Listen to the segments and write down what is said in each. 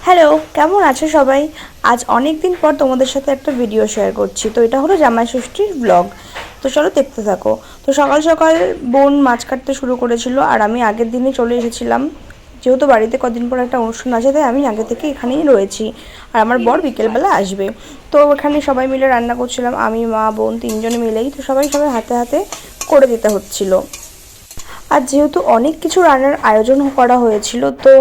Hello, কেমন আছো সবাই? আজ অনেক দিন পর তোমাদের সাথে একটা ভিডিও শেয়ার করছি। তো এটা হলো জামাই ষষ্ঠীর ব্লগ। তো চলো দেখতে থাকো। তো সকাল সকাল বোন মাছ কাটতে শুরু করেছিল আর আমি আগের দিনই চলে এসেছিলাম। যেহেতু বাড়িতে কদিন পর একটা অনুষ্ঠান আছে তাই আমি আগে থেকে এখানেই রয়েছি। আর আমার বর বিকেলবেলা আসবে। তো এখানে সবাই মিলে রান্না করছিলাম, আমি মা বোন তিনজনে মিলেই। তো সবাই হাতে হাতে করে দিতে হচ্ছিল। আর যেহেতু অনেক কিছু রান্নার আয়োজন করা হয়েছিল তো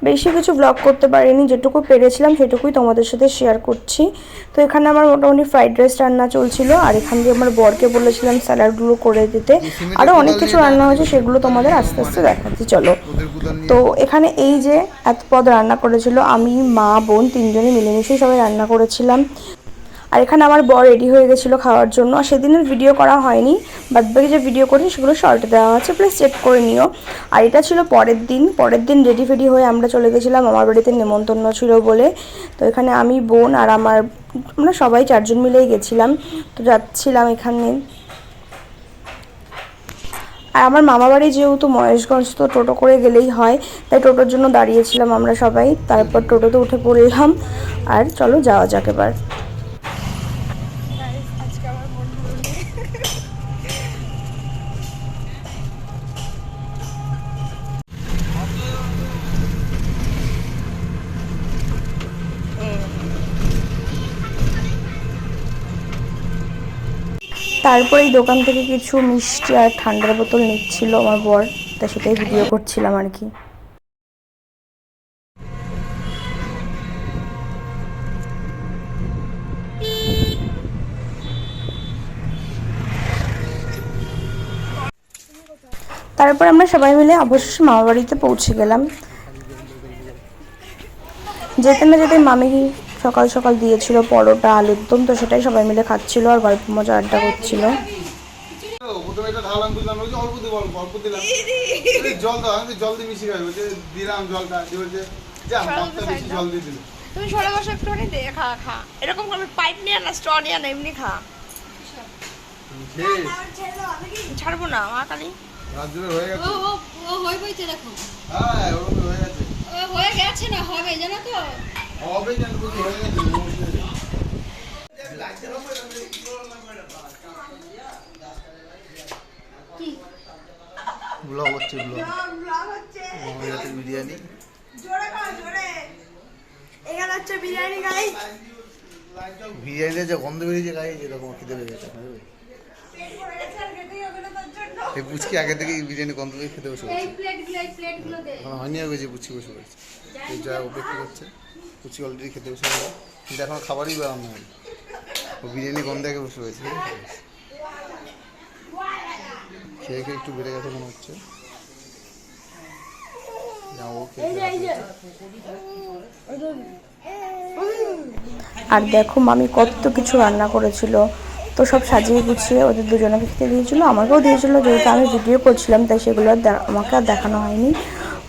বেশি কিছু ব্লগ করতে পারিনি, যেটুকু পেরেছিলাম সেটুকুই তোমাদের সাথে শেয়ার করছি। তো এখানে আমার মোটামুটি ফ্রাইড রাইস রান্না চলছিল আর এখান দিয়ে আমার বরকে বলেছিলাম স্যালাডগুলো করে দিতে। আরও অনেক কিছু রান্না হয়েছে, সেগুলো তোমাদের আস্তে আস্তে দেখাচ্ছি চলো। তো এখানে এই যে এত পদ রান্না করেছিল, আমি মা বোন তিনজনে মিলেমিশেই সবাই রান্না করেছিলাম। আর এখানে আমার বর রেডি হয়ে গেছিলো খাওয়ার জন্য। আর সেদিনের ভিডিও করা হয়নি, বাদবাকি যে ভিডিও করেছি সেগুলো শর্টে দেওয়া আছে, প্লিজ চেক করে নিও। আর এটা ছিল পরের দিন রেডি ফেডি হয়ে আমরা চলে গেছিলাম আমার বাড়িতে, নেমন্তন্ন ছিল বলে। তো এখানে আমি বোন আর আমরা সবাই চারজন মিলেই গেছিলাম। তো যাচ্ছিলাম এখানে। আর আমার মামা বাড়ি যেহেতু মহেশগঞ্জ, তো টোটো করে গেলেই হয়, তাই টোটোর জন্য দাঁড়িয়েছিলাম আমরা সবাই। তারপর টোটোতে উঠে পড়লাম আর চলো যাওয়া যাক এবার। তারপর এই দোকান থেকে কিছু মিষ্টি আর ঠান্ডার বোতল নিচ্ছিল আমার বর, তাই সেটাই ভিডিও করছিলাম আর কি। তারপর আমরা সবাই মিলে অবশেষে মামা বাড়িতে পৌঁছে গেলাম। যেতে না যেতে মামি সকাল সকাল দিয়েছিল পরোটা আলুর দম, তো সেটাই সবাই মিলে খাচ্ছিল আর গল্প মজা আড্ডা করছিল। তুমি সরে বসে একটুখানি দে, খা খা এরকম করে পাইপ নিয়ে না, স্ট্র নিয়ে না, এমনি খা। ছাড়বো না মা কালী। হয়ে গেছে, ও হয়ে গেছে, দেখো হ্যাঁ ওরকম হয়ে গেছে, হয়ে গেছে না হবে জানো তো, হবে জানো তো হয়ে গেছে। কি ব্লগ হচ্ছে, ব্লগ হচ্ছে মহিলাদের বিরিয়ানি। জোরে খাও জোরে, এখানে হচ্ছে বিরিয়ানি গাইস। বিরিয়ানিতে যে গন্ধ বেরিয়েছে গাইস, এরকম খিদে পেয়ে গেছে। এই পুচকি আগে থেকে বিরিয়ানি গন্ধ পেয়ে খেতে বসে পড়ছে। এখন হয়নি আগে যে পুচকি বসে পড়ছে, এই যা অপেক্ষা করছে। পুচকি অলরেডি খেতে বসে গেল, কিন্তু এখন খাবারই বানানো হয়, ও বিরিয়ানি গন্ধ আগে বসে পড়েছে। খেয়ে খেয়ে একটু বেড়ে গেছে মনে হচ্ছে। আর দেখো মামি কত কিছু রান্না করেছিল। তো সব সাজিয়ে গুছিয়ে ওদের দুজনকে খেতে দিয়েছিল, আমাকেও দিয়েছিল। যেহেতু আমি ভিডিও করছিলাম তাই সেগুলো আমাকে আর দেখানো হয়নি।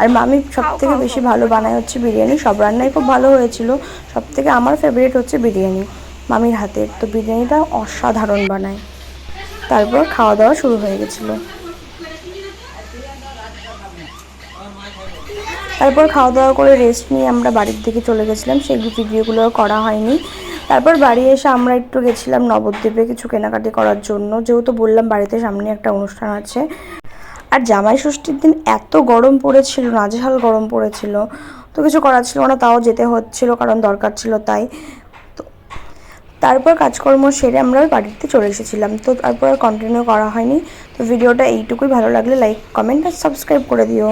আর মামি সব থেকে বেশি ভালো বানায় হচ্ছে বিরিয়ানি। সব রান্নাই খুব ভালো হয়েছিল, সব থেকে আমার ফেভারিট হচ্ছে বিরিয়ানি মামির হাতের। তো বিরিয়ানিটা অসাধারণ বানায়। তারপর খাওয়া দাওয়া শুরু হয়ে গেছিলো। তারপর খাওয়া দাওয়া করে রেস্ট নিয়ে আমরা বাড়ির দিকে চলে গেছিলাম, সেই ভিডিওগুলো করা হয়নি। তারপর বাড়ি এসে আমরা একটু গেছিলাম নবদ্বীপে কিছু কেনাকাটি করার জন্য, যেহেতু বললাম বাড়িতে সামনে একটা অনুষ্ঠান আছে। আর জামাই ষষ্ঠীর দিন এত গরম পড়েছিল, নাজেহাল গরম পড়েছিল, তো কিছু করার ছিল না, তাও যেতে হচ্ছিল কারণ দরকার ছিল তাই। তো তারপর কাজকর্ম সেরে আমরা বাড়িতে চলে এসেছিলাম। তো তারপর কন্টিনিউ করা হয়নি। তো ভিডিওটা এইটুকুই, ভালো লাগলে লাইক কমেন্ট আর সাবস্ক্রাইব করে দিও।